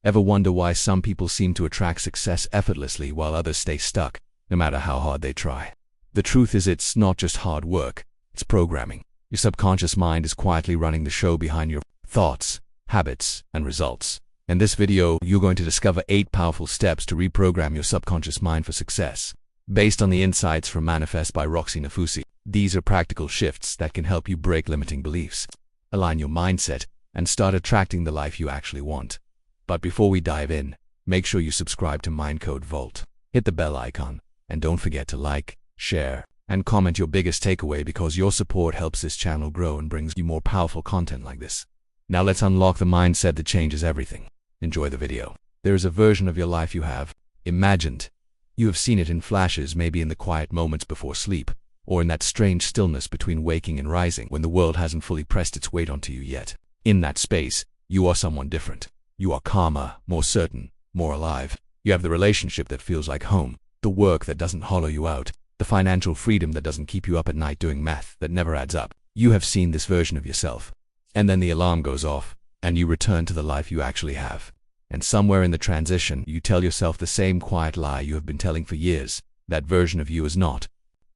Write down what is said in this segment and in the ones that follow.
Ever wonder why some people seem to attract success effortlessly while others stay stuck, no matter how hard they try? The truth is, it's not just hard work, it's programming. Your subconscious mind is quietly running the show behind your thoughts, habits, and results. In this video, you're going to discover 8 powerful steps to reprogram your subconscious mind for success. Based on the insights from Manifest by Roxie Nafousi, these are practical shifts that can help you break limiting beliefs, align your mindset, and start attracting the life you actually want. But before we dive in, make sure you subscribe to Mindcode Vault. Hit the bell icon, and don't forget to like, share, and comment your biggest takeaway, because your support helps this channel grow and brings you more powerful content like this. Now let's unlock the mindset that changes everything. Enjoy the video. There is a version of your life you have imagined. You have seen it in flashes, maybe in the quiet moments before sleep, or in that strange stillness between waking and rising when the world hasn't fully pressed its weight onto you yet. In that space, you are someone different. You are calmer, more certain, more alive. You have the relationship that feels like home, the work that doesn't hollow you out, the financial freedom that doesn't keep you up at night doing math that never adds up. You have seen this version of yourself. And then the alarm goes off, and you return to the life you actually have. And somewhere in the transition, you tell yourself the same quiet lie you have been telling for years. That version of you is not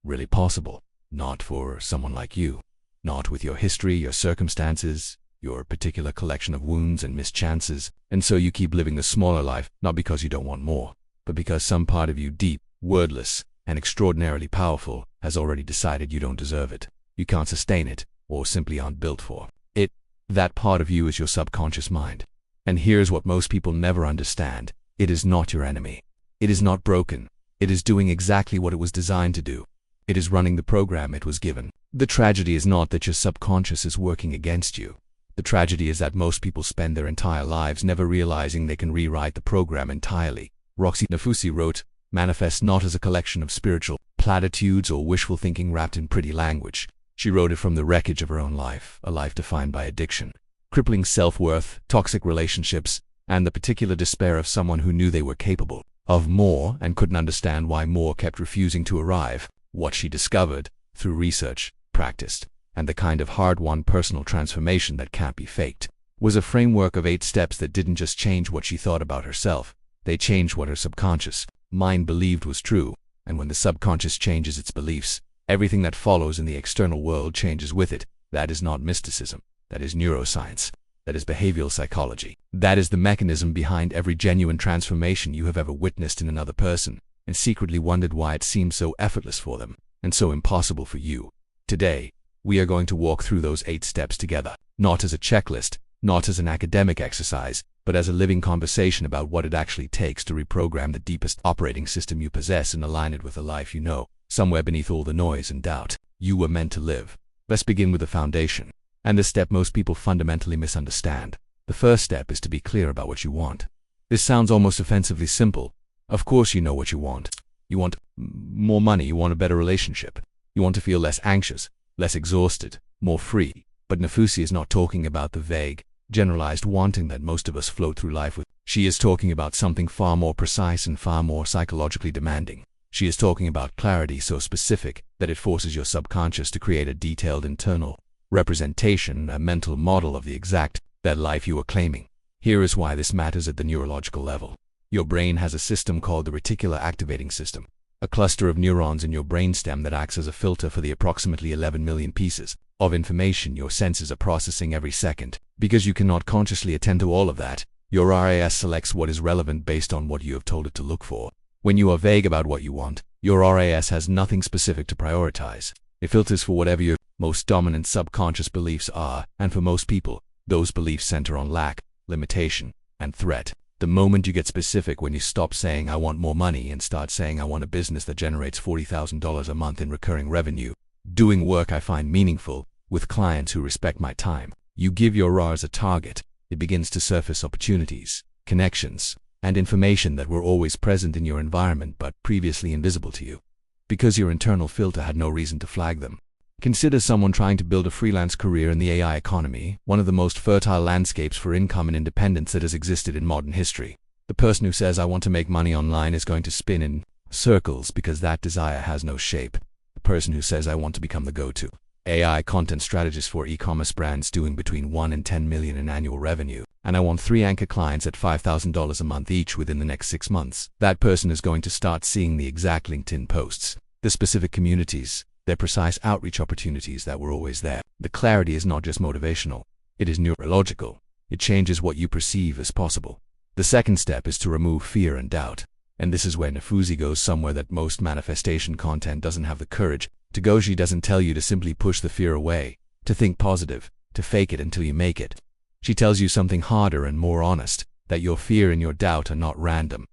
really possible. Not for someone like you. Not with your history, your circumstances, your particular collection of wounds and missed chances. And so you keep living the smaller life, not because you don't want more, but because some part of you, deep, wordless, and extraordinarily powerful, has already decided you don't deserve it. You can't sustain it, or simply aren't built for it. That part of you is your subconscious mind. And here's what most people never understand. It is not your enemy. It is not broken. It is doing exactly what it was designed to do. It is running the program it was given. The tragedy is not that your subconscious is working against you. The tragedy is that most people spend their entire lives never realizing they can rewrite the program entirely. Roxie Nafousi wrote, "Manifest not as a collection of spiritual platitudes or wishful thinking wrapped in pretty language." She wrote it from the wreckage of her own life, a life defined by addiction, crippling self-worth, toxic relationships, and the particular despair of someone who knew they were capable of more and couldn't understand why more kept refusing to arrive. What she discovered, through research, practiced, and the kind of hard-won personal transformation that can't be faked, was a framework of 8 steps that didn't just change what she thought about herself, they changed what her subconscious mind believed was true. And when the subconscious changes its beliefs, everything that follows in the external world changes with it. That is not mysticism. That is neuroscience. That is behavioral psychology. That is the mechanism behind every genuine transformation you have ever witnessed in another person, and secretly wondered why it seems so effortless for them, and so impossible for you. Today, we are going to walk through those 8 steps together, not as a checklist, not as an academic exercise, but as a living conversation about what it actually takes to reprogram the deepest operating system you possess and align it with the life you know, somewhere beneath all the noise and doubt, you were meant to live. Let's begin with the foundation, and the step most people fundamentally misunderstand. The first step is to be clear about what you want. This sounds almost offensively simple. Of course you know what you want. You want more money, you want a better relationship, you want to feel less anxious, less exhausted, more free. But Nafousi is not talking about the vague, generalized wanting that most of us float through life with. She is talking about something far more precise and far more psychologically demanding. She is talking about clarity so specific that it forces your subconscious to create a detailed internal representation, a mental model of the exact that life you are claiming. Here is why this matters at the neurological level. Your brain has a system called the reticular activating system, a cluster of neurons in your brainstem that acts as a filter for the approximately 11 million pieces of information your senses are processing every second. Because you cannot consciously attend to all of that, your RAS selects what is relevant based on what you have told it to look for. When you are vague about what you want, your RAS has nothing specific to prioritize. It filters for whatever your most dominant subconscious beliefs are, and for most people, those beliefs center on lack, limitation, and threat. The moment you get specific, when you stop saying "I want more money" and start saying "I want a business that generates $40,000 a month in recurring revenue, doing work I find meaningful, with clients who respect my time," you give your RAS a target. It begins to surface opportunities, connections, and information that were always present in your environment but previously invisible to you, because your internal filter had no reason to flag them. Consider someone trying to build a freelance career in the AI economy, one of the most fertile landscapes for income and independence that has existed in modern history. The person who says "I want to make money online" is going to spin in circles because that desire has no shape. The person who says "I want to become the go-to AI content strategist for e-commerce brands doing between 1 and 10 million in annual revenue" and I want 3 anchor clients at $5,000 a month each within the next 6 months. That person is going to start seeing the exact LinkedIn posts, the specific communities, their precise outreach opportunities that were always there. The clarity is not just motivational, it is neurological. It changes what you perceive as possible. The second step is to remove fear and doubt. And this is where Nafousi goes somewhere that most manifestation content doesn't have the courage to go. She doesn't tell you to simply push the fear away, to think positive, to fake it until you make it. She tells you something harder and more honest, that your fear and your doubt are not random.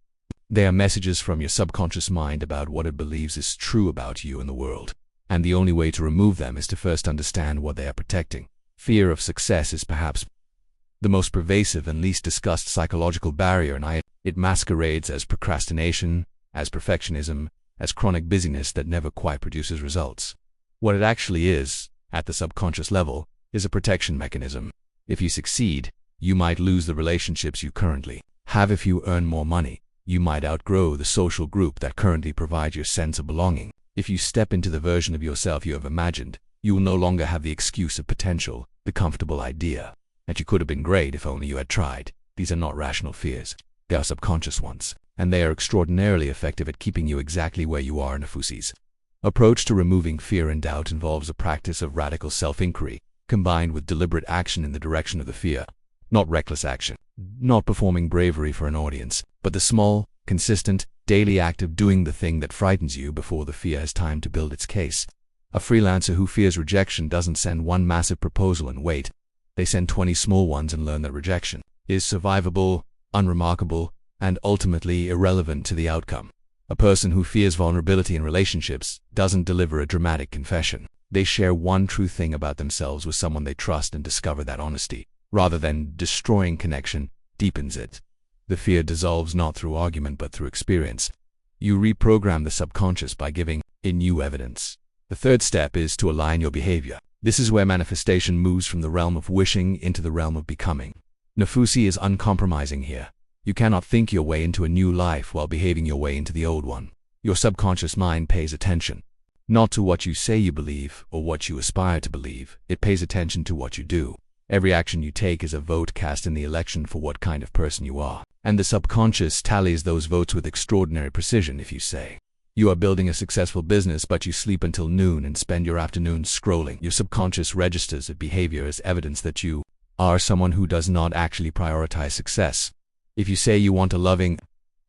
They are messages from your subconscious mind about what it believes is true about you and the world. And the only way to remove them is to first understand what they are protecting. Fear of success is perhaps the most pervasive and least discussed psychological barrier, and it masquerades as procrastination, as perfectionism, as chronic busyness that never quite produces results. What it actually is, at the subconscious level, is a protection mechanism. If you succeed, you might lose the relationships you currently have. If you earn more money, you might outgrow the social group that currently provides your sense of belonging. If you step into the version of yourself you have imagined, you will no longer have the excuse of potential, the comfortable idea that you could have been great if only you had tried. These are not rational fears. They are subconscious ones, and they are extraordinarily effective at keeping you exactly where you are. Nafousi's approach to removing fear and doubt involves a practice of radical self-inquiry, combined with deliberate action in the direction of the fear. Not reckless action, not performing bravery for an audience, but the small, consistent, daily act of doing the thing that frightens you before the fear has time to build its case. A freelancer who fears rejection doesn't send one massive proposal and wait. They send 20 small ones and learn that rejection is survivable, unremarkable, and ultimately irrelevant to the outcome. A person who fears vulnerability in relationships doesn't deliver a dramatic confession. They share one true thing about themselves with someone they trust and discover that honesty, rather than destroying connection, deepens it. The fear dissolves not through argument but through experience. You reprogram the subconscious by giving it new evidence. The third step is to align your behavior. This is where manifestation moves from the realm of wishing into the realm of becoming. Nafousi is uncompromising here. You cannot think your way into a new life while behaving your way into the old one. Your subconscious mind pays attention, not to what you say you believe or what you aspire to believe. It pays attention to what you do. Every action you take is a vote cast in the election for what kind of person you are. And the subconscious tallies those votes with extraordinary precision. If you say you are building a successful business but you sleep until noon and spend your afternoons scrolling, your subconscious registers that behavior as evidence that you are someone who does not actually prioritize success. If you say you want a loving,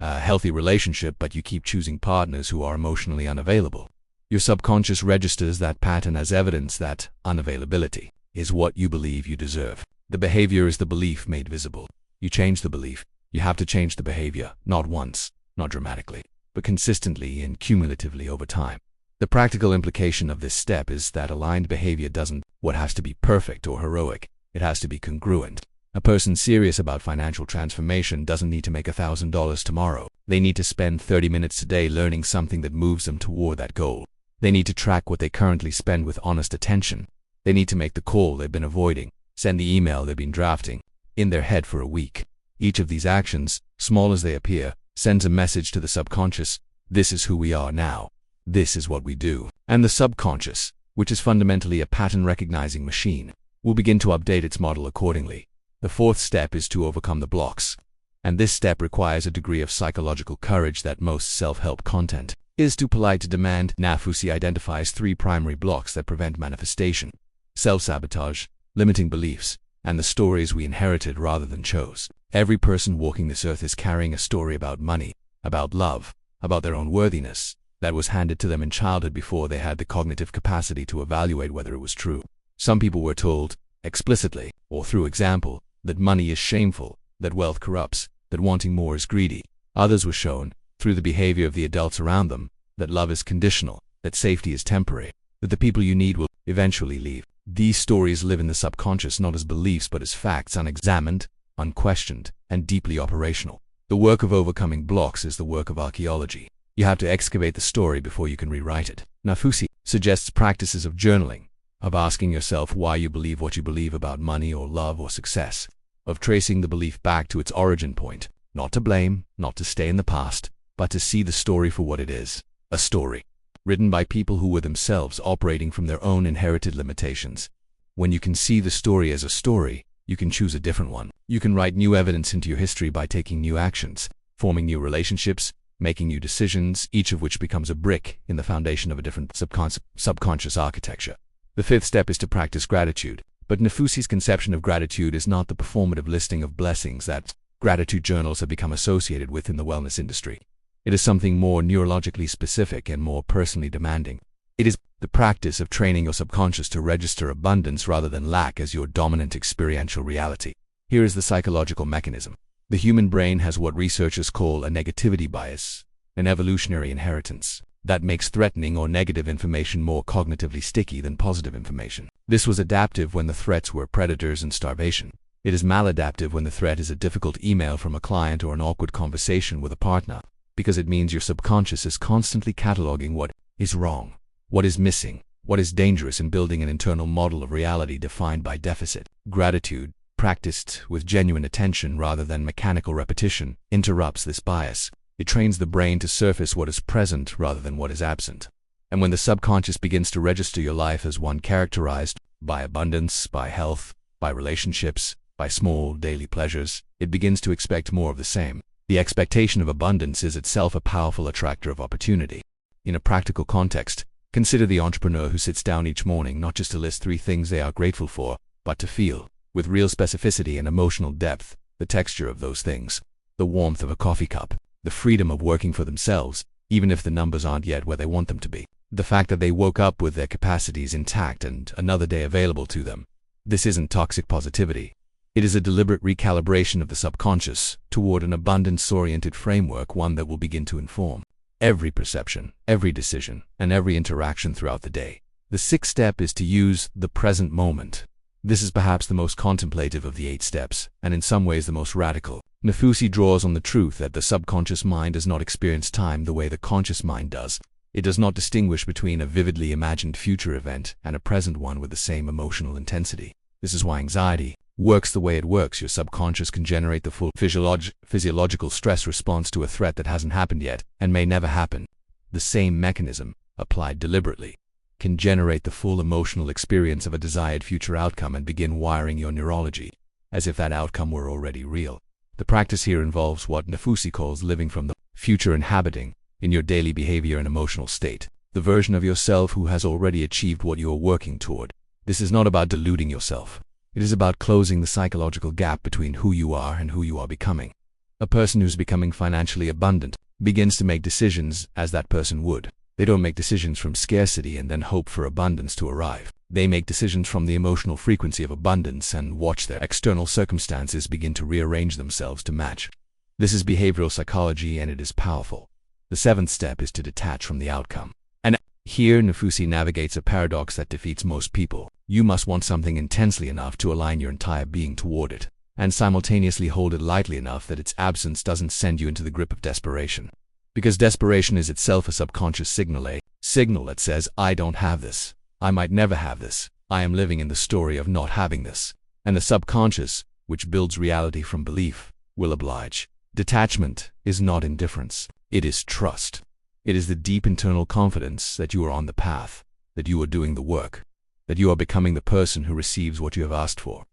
healthy relationship but you keep choosing partners who are emotionally unavailable, your subconscious registers that pattern as evidence that unavailability is what you believe you deserve. The behavior is the belief made visible. You change the belief. You have to change the behavior, not once, not dramatically, but consistently and cumulatively over time. The practical implication of this step is that aligned behavior doesn't what has to be perfect or heroic. It has to be congruent. A person serious about financial transformation doesn't need to make $1,000 tomorrow. They need to spend 30 minutes today learning something that moves them toward that goal. They need to track what they currently spend with honest attention. They need to make the call they've been avoiding, send the email they've been drafting in their head for a week. Each of these actions, small as they appear, sends a message to the subconscious. This is who we are now. This is what we do. And the subconscious, which is fundamentally a pattern-recognizing machine, will begin to update its model accordingly. The fourth step is to overcome the blocks. And this step requires a degree of psychological courage that most self-help content is too polite to demand. Nafousi identifies 3 primary blocks that prevent manifestation: self-sabotage, limiting beliefs, and the stories we inherited rather than chose. Every person walking this earth is carrying a story about money, about love, about their own worthiness, that was handed to them in childhood before they had the cognitive capacity to evaluate whether it was true. Some people were told, explicitly, or through example, that money is shameful, that wealth corrupts, that wanting more is greedy. Others were shown, through the behavior of the adults around them, that love is conditional, that safety is temporary, that the people you need will eventually leave. These stories live in the subconscious not as beliefs but as facts, unexamined, unquestioned, and deeply operational. The work of overcoming blocks is the work of archaeology. You have to excavate the story before you can rewrite it. Nafousi suggests practices of journaling, of asking yourself why you believe what you believe about money or love or success, of tracing the belief back to its origin point, not to blame, not to stay in the past, but to see the story for what it is, a story, written by people who were themselves operating from their own inherited limitations. When you can see the story as a story, you can choose a different one. You can write new evidence into your history by taking new actions, forming new relationships, making new decisions, each of which becomes a brick in the foundation of a different subconscious architecture. The fifth step is to practice gratitude. But Nafousi's conception of gratitude is not the performative listing of blessings that gratitude journals have become associated with in the wellness industry. It is something more neurologically specific and more personally demanding. It is the practice of training your subconscious to register abundance rather than lack as your dominant experiential reality. Here is the psychological mechanism. The human brain has what researchers call a negativity bias, an evolutionary inheritance, that makes threatening or negative information more cognitively sticky than positive information. This was adaptive when the threats were predators and starvation. It is maladaptive when the threat is a difficult email from a client or an awkward conversation with a partner, because it means your subconscious is constantly cataloging what is wrong, what is missing, what is dangerous, and building an internal model of reality defined by deficit. Gratitude, practiced with genuine attention rather than mechanical repetition, interrupts this bias. It trains the brain to surface what is present rather than what is absent. And when the subconscious begins to register your life as one characterized by abundance, by health, by relationships, by small daily pleasures, it begins to expect more of the same. The expectation of abundance is itself a powerful attractor of opportunity. In a practical context, consider the entrepreneur who sits down each morning not just to list 3 things they are grateful for, but to feel, with real specificity and emotional depth, the texture of those things, the warmth of a coffee cup, the freedom of working for themselves, even if the numbers aren't yet where they want them to be. The fact that they woke up with their capacities intact and another day available to them. This isn't toxic positivity. It is a deliberate recalibration of the subconscious toward an abundance-oriented framework, one that will begin to inform every perception, every decision, and every interaction throughout the day. The 6th step is to use the present moment. This is perhaps the most contemplative of the 8 steps, and in some ways the most radical. Nafousi draws on the truth that the subconscious mind does not experience time the way the conscious mind does. It does not distinguish between a vividly imagined future event and a present one with the same emotional intensity. This is why anxiety works the way it works. Your subconscious can generate the full physiological stress response to a threat that hasn't happened yet and may never happen. The same mechanism, applied deliberately, can generate the full emotional experience of a desired future outcome and begin wiring your neurology, as if that outcome were already real. The practice here involves what Nafousi calls living from the future, inhabiting, in your daily behavior and emotional state, the version of yourself who has already achieved what you are working toward. This is not about deluding yourself. It is about closing the psychological gap between who you are and who you are becoming. A person who's becoming financially abundant begins to make decisions as that person would. They don't make decisions from scarcity and then hope for abundance to arrive. They make decisions from the emotional frequency of abundance and watch their external circumstances begin to rearrange themselves to match. This is behavioral psychology, and it is powerful. The 7th step is to detach from the outcome. And here Nafousi navigates a paradox that defeats most people. You must want something intensely enough to align your entire being toward it, and simultaneously hold it lightly enough that its absence doesn't send you into the grip of desperation. Because desperation is itself a subconscious signal, a signal that says, I don't have this. I might never have this. I am living in the story of not having this. And the subconscious, which builds reality from belief, will oblige. Detachment is not indifference. It is trust. It is the deep internal confidence that you are on the path, that you are doing the work, that you are becoming the person who receives what you have asked for,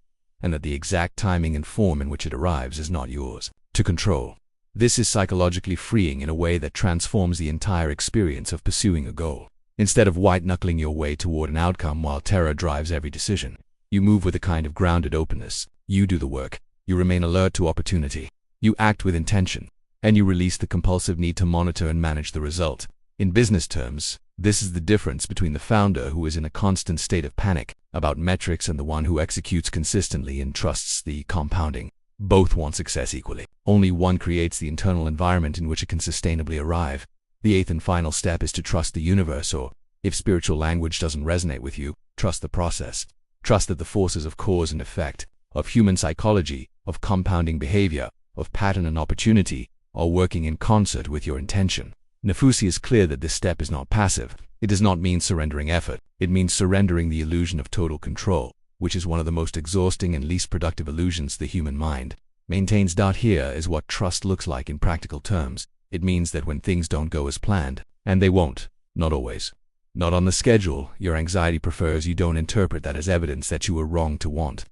and that the exact timing and form in which it arrives is not yours to control. This is psychologically freeing in a way that transforms the entire experience of pursuing a goal. Instead of white-knuckling your way toward an outcome while terror drives every decision, you move with a kind of grounded openness. You do the work. You remain alert to opportunity. You act with intention, and you release the compulsive need to monitor and manage the result. In business terms, this is the difference between the founder who is in a constant state of panic about metrics and the one who executes consistently and trusts the compounding. Both want success equally. Only one creates the internal environment in which it can sustainably arrive. The 8th and final step is to trust the universe, or, if spiritual language doesn't resonate with you, trust the process. Trust that the forces of cause and effect, of human psychology, of compounding behavior, of pattern and opportunity, are working in concert with your intention. Nafousi is clear that this step is not passive. It does not mean surrendering effort. It means surrendering the illusion of total control, which is one of the most exhausting and least productive illusions the human mind maintains. Here is what trust looks like in practical terms. It means that when things don't go as planned, and they won't, not always, not on the schedule, your anxiety prefers you don't interpret that as evidence that you were wrong to want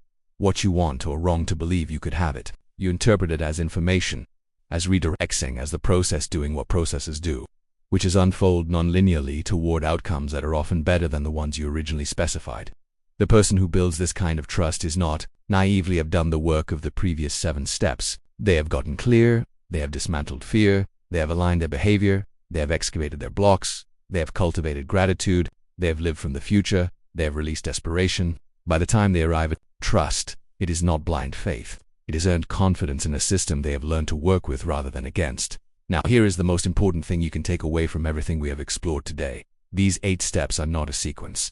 what you want or wrong to believe you could have it. You interpret it as information, as redirecting, as the process doing what processes do, which is unfold non-linearly toward outcomes that are often better than the ones you originally specified. The person who builds this kind of trust is not naively have done the work of the previous 7 steps. They have gotten clear, they have dismantled fear, they have aligned their behavior, they have excavated their blocks, they have cultivated gratitude, they have lived from the future, they have released desperation. By the time they arrive at trust, it is not blind faith. It is earned confidence in a system they have learned to work with rather than against. Now, here is the most important thing you can take away from everything we have explored today. These 8 steps are not a sequence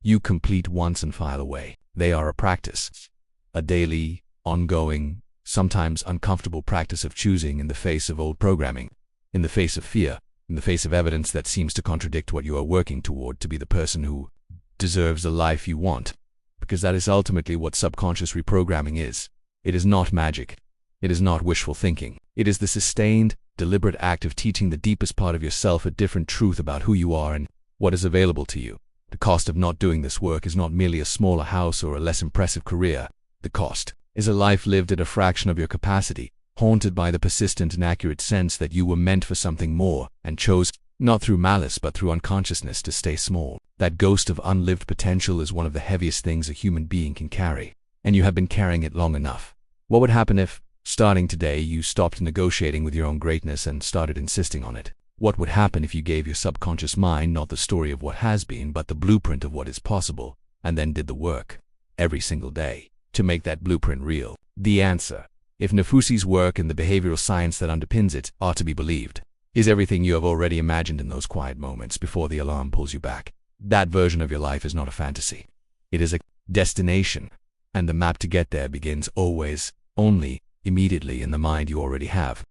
you complete once and file away. They are a practice, a daily, ongoing, sometimes uncomfortable practice of choosing in the face of old programming, in the face of fear, in the face of evidence that seems to contradict what you are working toward to be the person who deserves the life you want. Because that is ultimately what subconscious reprogramming is. It is not magic. It is not wishful thinking. It is the sustained, deliberate act of teaching the deepest part of yourself a different truth about who you are and what is available to you. The cost of not doing this work is not merely a smaller house or a less impressive career. The cost is a life lived at a fraction of your capacity, haunted by the persistent and accurate sense that you were meant for something more and chose, not through malice but through unconsciousness, to stay small. That ghost of unlived potential is one of the heaviest things a human being can carry, and you have been carrying it long enough. What would happen if, starting today, you stopped negotiating with your own greatness and started insisting on it? What would happen if you gave your subconscious mind not the story of what has been, but the blueprint of what is possible, and then did the work, every single day, to make that blueprint real? The answer, if Nafousi's work and the behavioral science that underpins it are to be believed, is everything you have already imagined in those quiet moments before the alarm pulls you back. That version of your life is not a fantasy. It is a destination, and the map to get there begins always, only, immediately in the mind you already have.